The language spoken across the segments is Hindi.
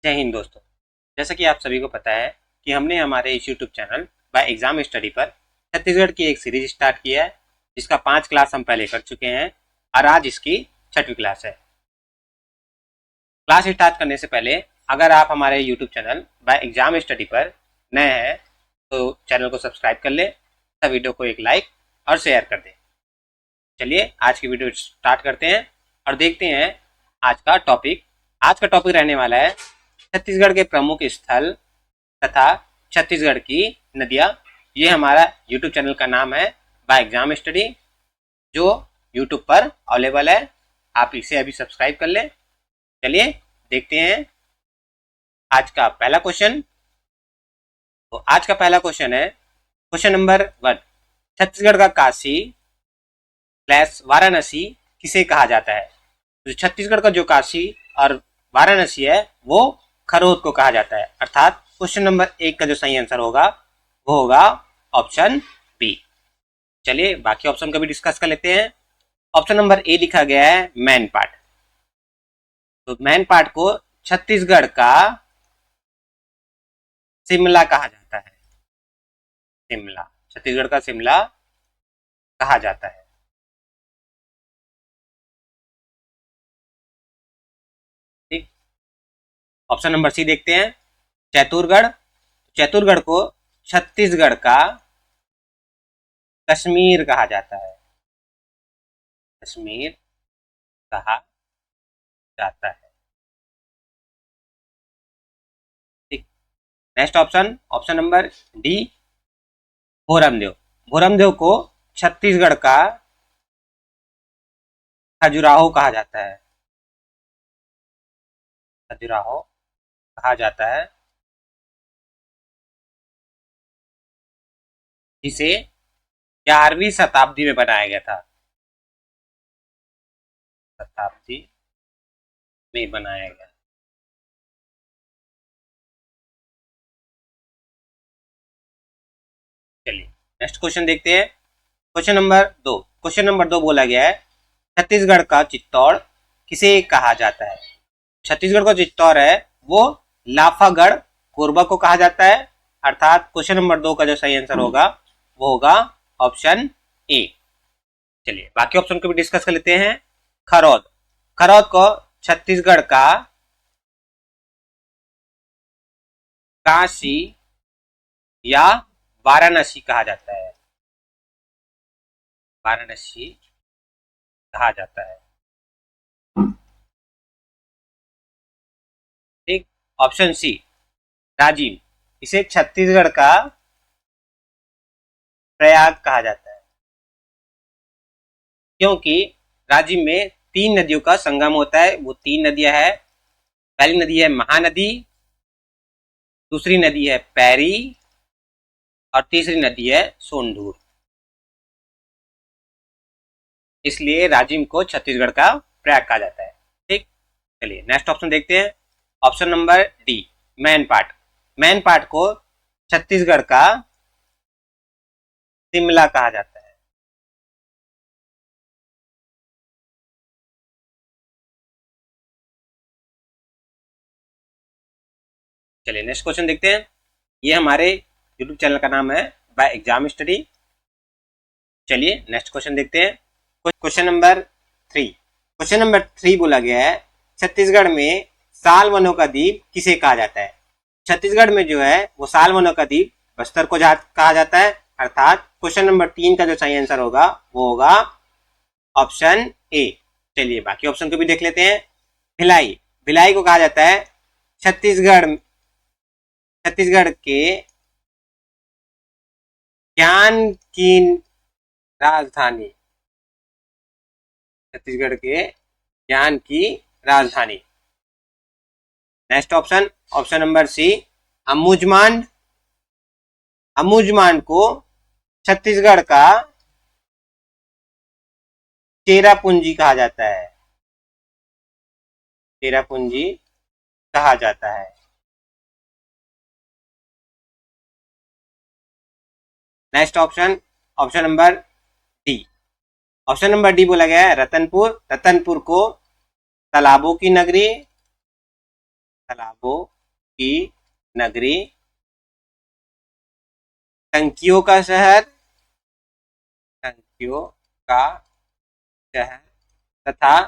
जय हिंद दोस्तों। जैसा कि आप सभी को पता है कि हमने हमारे इस YouTube channel by exam study पर छत्तीसगढ़ की एक सीरीज स्टार्ट की है, जिसका 5 क्लास हम पहले कर चुके हैं और आज इसकी 6वीं क्लास है। क्लास स्टार्ट करने से पहले अगर आप हमारे YouTube channel by exam study पर नए हैं तो चैनल को सब्सक्राइब कर ले तथा वीडियो को एक लाइक और शेयर कर दें। चलिए आज की वीडियो स्टार्ट करते हैं और देखते हैं आज का टॉपिक। आज का टॉपिक रहने वाला है छत्तीसगढ़ के प्रमुख स्थल तथा छत्तीसगढ़ की नदियाँ। ये हमारा यूट्यूब चैनल का नाम है बाय एग्जाम स्टडी, जो यूट्यूब पर अवेलेबल है। आप इसे अभी सब्सक्राइब कर लें। चलिए देखते हैं आज का पहला क्वेश्चन। तो आज का पहला क्वेश्चन है क्वेश्चन नंबर 1। छत्तीसगढ़ का काशी वाराणसी किसे कहा जाता है? तो छत्तीसगढ़ का जो काशी और वाराणसी है वो खरोद को कहा जाता है, अर्थात क्वेश्चन नंबर 1 का जो सही आंसर होगा वो होगा ऑप्शन बी। चलिए बाकी ऑप्शन को भी डिस्कस कर लेते हैं। ऑप्शन नंबर ए लिखा गया है मैन पाट। तो मैन पाट को छत्तीसगढ़ का शिमला कहा जाता है। शिमला, छत्तीसगढ़ का शिमला कहा जाता है। ठीक, ऑप्शन नंबर सी देखते हैं चैतुरगढ़। चैतुरगढ़ को छत्तीसगढ़ का कश्मीर कहा जाता है। कश्मीर कहा जाता है। ठीक, next option, option number D Bhoramdeo. Bhoramdeo को छत्तीसगढ़ का खजुराहो कहा जाता है। खजुराहो कहा जाता है, जिसे 11वीं शताब्दी में बनाया गया था। शताब्दी में बनाया गया। चलिए नेक्स्ट क्वेश्चन देखते हैं। Question number 2। क्वेश्चन नंबर 2 बोला गया है छत्तीसगढ़ का चित्तौड़ किसे कहा जाता है? छत्तीसगढ़ का चित्तौड़ है वो लाफागढ़ कोरबा को कहा जाता है, अर्थात क्वेश्चन नंबर 2 का जो सही आंसर होगा वो होगा ऑप्शन ए। चलिए बाकी ऑप्शन को भी डिस्कस कर लेते हैं। खरौद। खरौद को छत्तीसगढ़ का काशी या वाराणसी कहा जाता है। वाराणसी कहा जाता है। ठीक, ऑप्शन सी राजिम। इसे छत्तीसगढ़ का प्रयाग कहा जाता है, क्योंकि राजिम में 3 नदियों का संगम होता है। वो 3 नदियां है, पहली नदी है महानदी, दूसरी नदी है पैरी और तीसरी नदी है सोंढूर। इसलिए राजिम को छत्तीसगढ़ का प्रयाग कहा जाता है। ठीक, चलिए नेक्स्ट ऑप्शन देखते हैं। ऑप्शन नंबर डी मैन पाट। मैन पाट को छत्तीसगढ़ का शिमला कहा जाता है। चलिए नेक्स्ट क्वेश्चन देखते हैं। ये हमारे यूट्यूब चैनल का नाम है बाय एग्जाम स्टडी। चलिए नेक्स्ट क्वेश्चन देखते हैं। Question number 3। क्वेश्चन नंबर 3 बोला गया है छत्तीसगढ़ में साल वनों का द्वीप किसे कहा जाता है? छत्तीसगढ़ में जो है वो साल वनों का द्वीप बस्तर को कहा जाता है, अर्थात क्वेश्चन नंबर 3 का जो सही आंसर होगा वो होगा ऑप्शन ए। चलिए बाकी ऑप्शन को भी देख लेते हैं। भिलाई। भिलाई को कहा जाता है छत्तीसगढ़ के ज्ञान की राजधानी। छत्तीसगढ़ के ज्ञान की राजधानी। Next option, option number C Abujhmarh. Abujhmarh को छत्तीसगढ़ का चेरापूंजी कहा जाता है। चेरापूंजी कहा जाता है। Next option, option number D. Option number D बोला गया है रतनपुर। रतनपुर को तालाबों की नगरी, तालाबों की नगरी, टंकियों का शहर, टंकियों का शहर तथा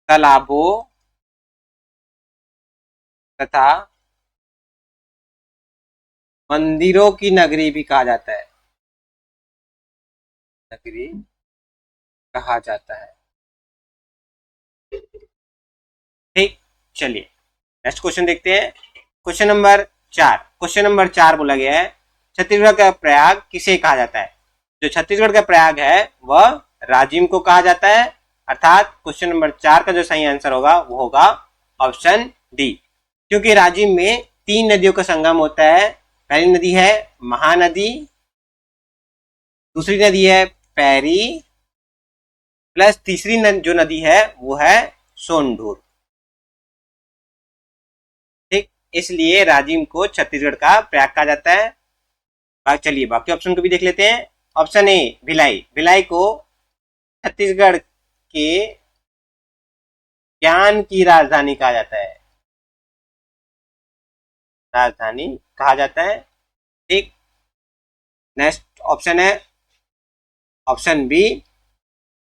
तालाबों तथा मंदिरों की नगरी भी कहा जाता है, नगरी कहा जाता है। ठीक, चलिए नेक्स्ट क्वेश्चन देखते हैं। क्वेश्चन नंबर 4 बोला गया है, छत्तीसगढ़ का प्रयाग किसे कहा जाता है? जो छत्तीसगढ़ का प्रयाग है वह राजिम को कहा जाता है, अर्थात क्वेश्चन नंबर 4 का जो सही आंसर होगा वो होगा ऑप्शन डी, क्योंकि राजिम में 3 नदियों का संगम होता है। पहली नदी है महानदी, दूसरी नदी है पैरी, प्लस तीसरी जो नदी है वो है सोंढूर। ठीक, इसलिए राजिम को छत्तीसगढ़ का प्रयाग कहा जाता है। चलिए बाकी ऑप्शन को भी देख लेते हैं। ऑप्शन ए भिलाई, भिलाई को छत्तीसगढ़ के ज्ञान की राजधानी कहा जाता है, राजधानी कहा जाता है। ठीक, नेक्स्ट ऑप्शन है ऑप्शन बी,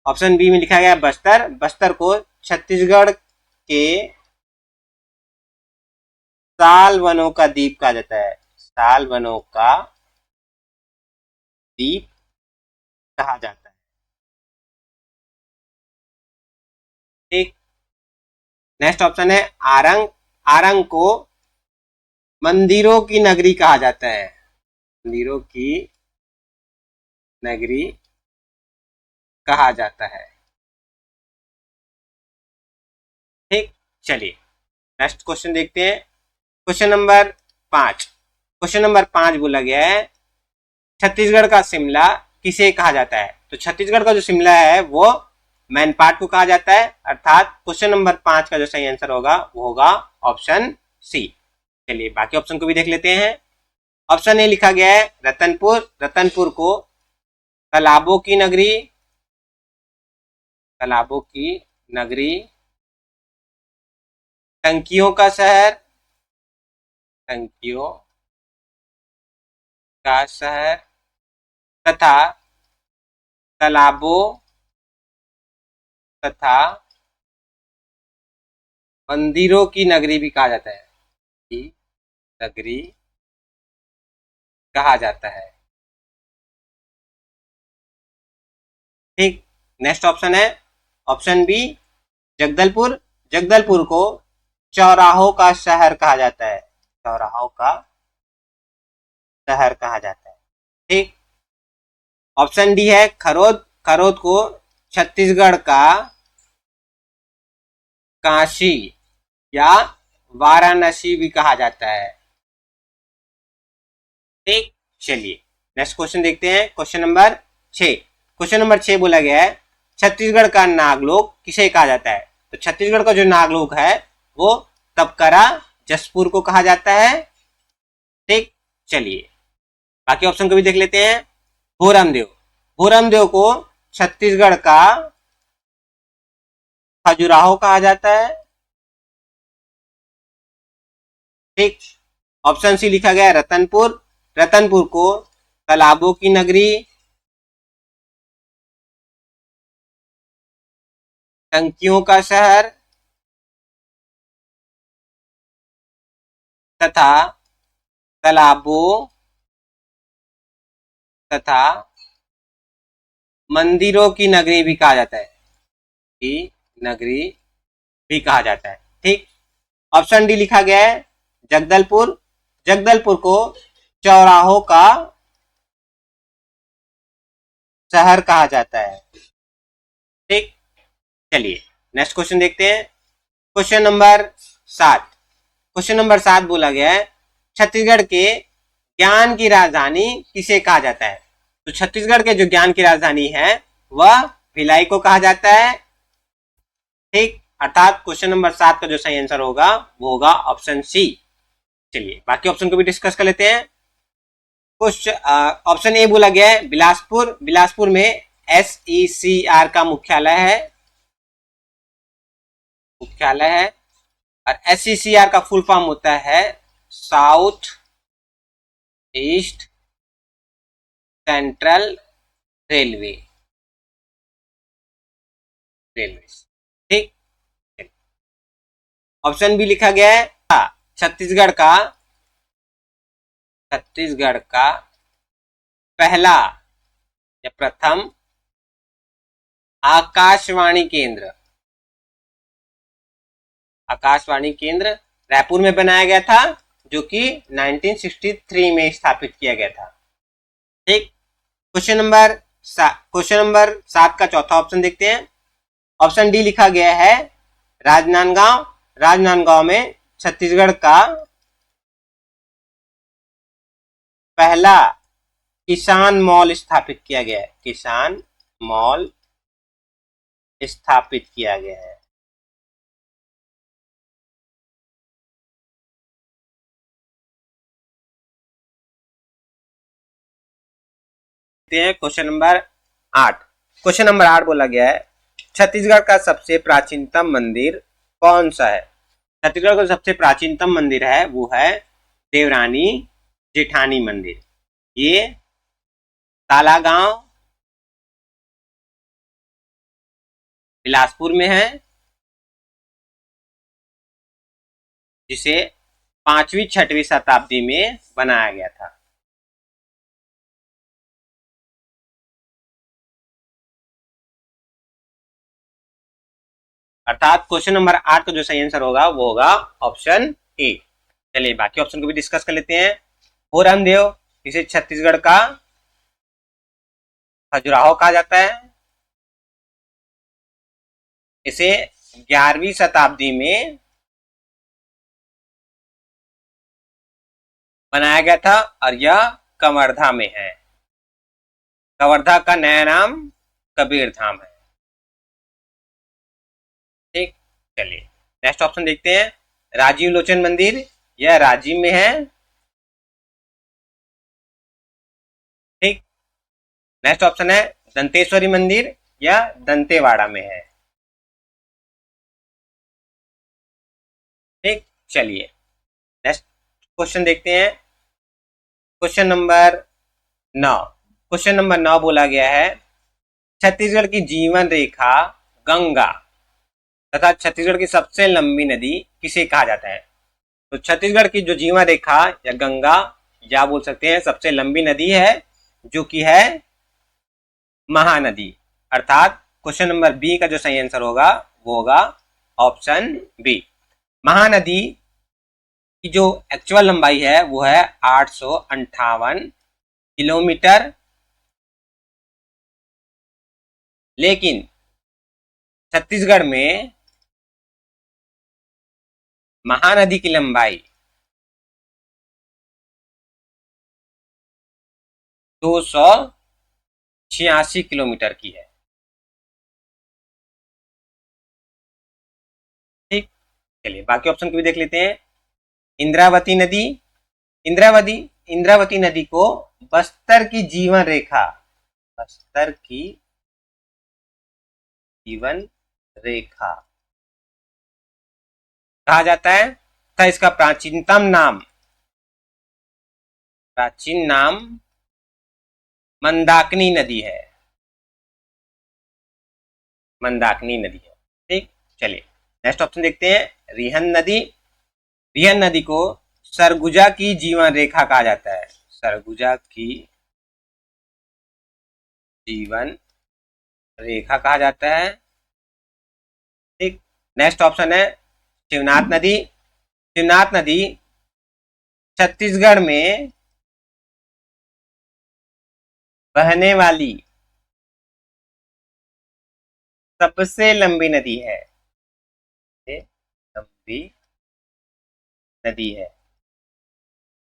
ऑप्शन बी में लिखा गया बस्तर, बस्तर को छत्तीसगढ़ के साल वनों का द्वीप कहा जाता है, साल वनों का द्वीप कहा जाता है। ठीक, नेक्स्ट ऑप्शन है आरंग, आरंग को मंदिरों की नगरी कहा जाता है, मंदिरों की नगरी कहा जाता है। ठीक, चलिए नेक्स्ट क्वेश्चन देखते हैं। क्वेश्चन नंबर 5, क्वेश्चन नंबर 5 बोला गया है छत्तीसगढ़ का शिमला किसे कहा जाता है? तो छत्तीसगढ़ का जो शिमला है वो मैनपाट को कहा जाता है, अर्थात क्वेश्चन नंबर 5 का जो सही आंसर होगा वो होगा ऑप्शन सी। चलिए बाकी ऑप्शन को भी देख लेते हैं। ऑप्शन ए लिखा गया है रतनपुर, रतनपुर को तालाबों की नगरी, तालाबों की नगरी, टंकियों का शहर, टंकियों का शहर तथा तालाबों तथा मंदिरों की नगरी भी कहा जाता है, की नगरी कहा जाता है। ठीक, नेक्स्ट ऑप्शन है ऑप्शन बी जगदलपुर, जगदलपुर को चौराहों का शहर कहा जाता है, चौराहों का शहर कहा जाता है। ठीक, ऑप्शन डी है खरोद, खरोद को छत्तीसगढ़ का काशी या वाराणसी भी कहा जाता है। ठीक, चलिए नेक्स्ट क्वेश्चन देखते हैं। क्वेश्चन नंबर 6, क्वेश्चन नंबर 6 बोला गया है छत्तीसगढ़ का नागलोक किसे कहा जाता है? तो छत्तीसगढ़ का जो नागलोक है वो तपकरा जसपुर को कहा जाता है। ठीक, चलिए बाकी ऑप्शन को भी देख लेते हैं। भोरमदेव, भोरमदेव को छत्तीसगढ़ का खजुराहो कहा जाता है। ठीक, ऑप्शन सी लिखा गया रतनपुर, रतनपुर को तालाबों की नगरी, टंकियों का शहर तथा तालाबों तथा मंदिरों की नगरी भी कहा जाता है, की नगरी भी कहा जाता है। ठीक, ऑप्शन डी लिखा गया है जगदलपुर, जगदलपुर को चौराहों का शहर कहा जाता है। ठीक, चलिए नेक्स्ट क्वेश्चन देखते हैं। क्वेश्चन नंबर 7, क्वेश्चन नंबर 7 बोला गया है छत्तीसगढ़ के ज्ञान की राजधानी किसे कहा जाता है? तो छत्तीसगढ़ के जो ज्ञान की राजधानी है वह भिलाई को कहा जाता है। ठीक, अर्थात क्वेश्चन नंबर 7 का जो सही आंसर होगा वो होगा ऑप्शन सी। चलिए बाकी ऑप्शन को भी डिस्कस कर लेते हैं। ऑप्शन ए बोला गया है बिलासपुर, बिलासपुर में SECR का मुख्यालय है, मुख्यालय है, और SECR का फुल फॉर्म होता है साउथ ईस्ट सेंट्रल रेलवे, ठीक। ऑप्शन बी लिखा गया है छत्तीसगढ़ का पहला या प्रथम आकाशवाणी केंद्र रायपुर में बनाया गया था, जो कि 1963 में स्थापित किया गया था, ठीक। क्वेश्चन नंबर 7 का चौथा ऑप्शन देखते हैं। ऑप्शन डी लिखा गया है राजनांदगांव में छत्तीसगढ़ का पहला किसान मॉल स्थापित किया गया है, किसान मॉल स्थापित किया गया है। Question number 8। क्वेश्चन नंबर 8 बोला गया है छत्तीसगढ़ का सबसे प्राचीनतम मंदिर कौन सा है? छत्तीसगढ़ का सबसे प्राचीनतम मंदिर है वो है देवरानी जेठानी मंदिर। ये तालागांव बिलासपुर में है, जिसे 5वीं-6वीं शताब्दी में बनाया गया था। अर्थात क्वेश्चन नंबर 8 का जो सही आंसर होगा वो होगा ऑप्शन ए। चलिए बाकी ऑप्शन को भी डिस्कस कर लेते हैं। होरनदेव, इसे छत्तीसगढ़ का खजुराहो कहा जाता है। इसे 11वीं शताब्दी में बनाया गया था और यह कवर्धा में है। कवर्धा का नया नाम कबीर धाम है, ठीक। चलिए नेक्स्ट ऑप्शन देखते हैं। राजीव लोचन मंदिर, यह राजीव में है, ठीक। नेक्स्ट ऑप्शन है दंतेश्वरी मंदिर, यह दंतेवाड़ा में है, ठीक। चलिए नेक्स्ट क्वेश्चन देखते हैं। Question number 9। क्वेश्चन नंबर 9 बोला गया है छत्तीसगढ़ की जीवन रेखा गंगा तथा छत्तीसगढ़ की सबसे लंबी नदी किसे कहा जाता है? तो छत्तीसगढ़ की जो जीवन रेखा या गंगा या बोल सकते हैं सबसे लंबी नदी है, जो कि है महानदी। अर्थात क्वेश्चन नंबर बी का जो सही आंसर होगा वो होगा ऑप्शन बी। महानदी की जो एक्चुअल लंबाई है वो है 858 किलोमीटर, लेकिन छत्तीसगढ़ में महानदी की लंबाई 286 किलोमीटर की है, ठीक। चलिए बाकी ऑप्शन को भी देख लेते हैं। इंद्रावती नदी को बस्तर की जीवन कहा जाता है तथा इसका प्राचीन नाम मंदाकिनी नदी है, ठीक। चलिए नेक्स्ट ऑप्शन देखते हैं। रिहन नदी को सरगुजा की जीवन रेखा कहा जाता है, सरगुजा की जीवन रेखा कहा जाता है, ठीक। नेक्स्ट ऑप्शन है शिवनाथ नदी छत्तीसगढ़ में बहने वाली सबसे लंबी नदी है,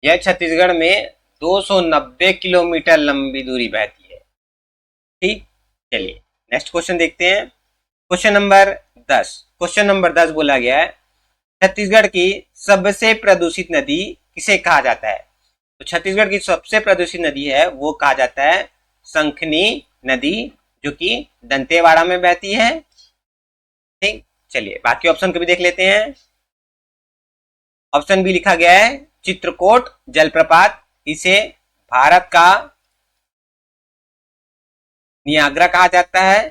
यह छत्तीसगढ़ में 290 किलोमीटर लंबी दूरी बहती है, ठीक। चलिए नेक्स्ट क्वेश्चन देखते हैं। क्वेश्चन नंबर 10 बोला गया है छत्तीसगढ़ की सबसे प्रदूषित नदी किसे कहा जाता है? तो छत्तीसगढ़ की सबसे प्रदूषित नदी है वो कहा जाता है शंखनी नदी, जो कि दंतेवाड़ा में बहती है, ठीक। चलिए बाकी ऑप्शन को भी देख लेते हैं। ऑप्शन बी लिखा गया है चित्रकूट जलप्रपात, इसे भारत का नियाग्रा कहा जाता है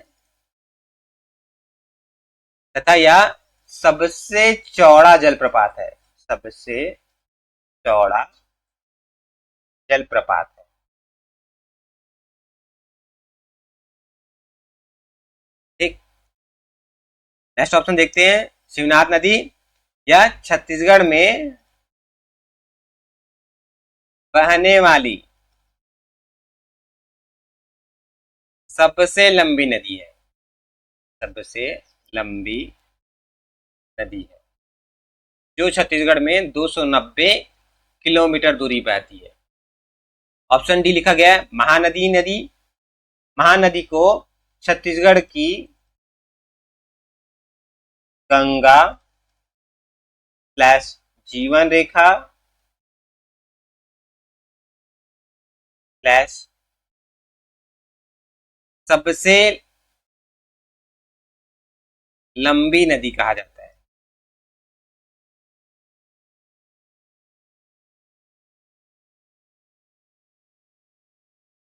तथा यह सबसे चौड़ा जलप्रपात है, सबसे चौड़ा जलप्रपात है। ठीक, नेक्स्ट ऑप्शन देखते हैं। शिवनाथ नदी, यह छत्तीसगढ़ में बहने वाली सबसे लंबी नदी है, सबसे लंबी नदी है, जो छत्तीसगढ़ में 290 किलोमीटर दूरी पर आती है। ऑप्शन डी लिखा गया है महानदी नदी। महानदी को छत्तीसगढ़ की गंगा प्लस जीवन रेखा प्लस सबसे लंबी नदी कहा जाता है।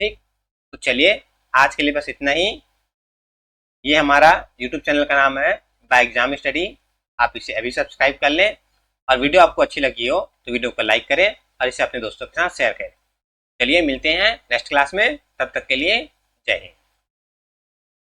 ठीक, तो चलिए आज के लिए बस इतना ही। ये हमारा YouTube चैनल का नाम है बाय एग्जाम स्टडी, आप इसे अभी सब्सक्राइब कर लें और वीडियो आपको अच्छी लगी हो तो वीडियो को लाइक करें और इसे अपने दोस्तों के साथ शेयर करें। चलिए मिलते हैं नेक्स्ट क्लास में, तब तक के लिए जय हिंद।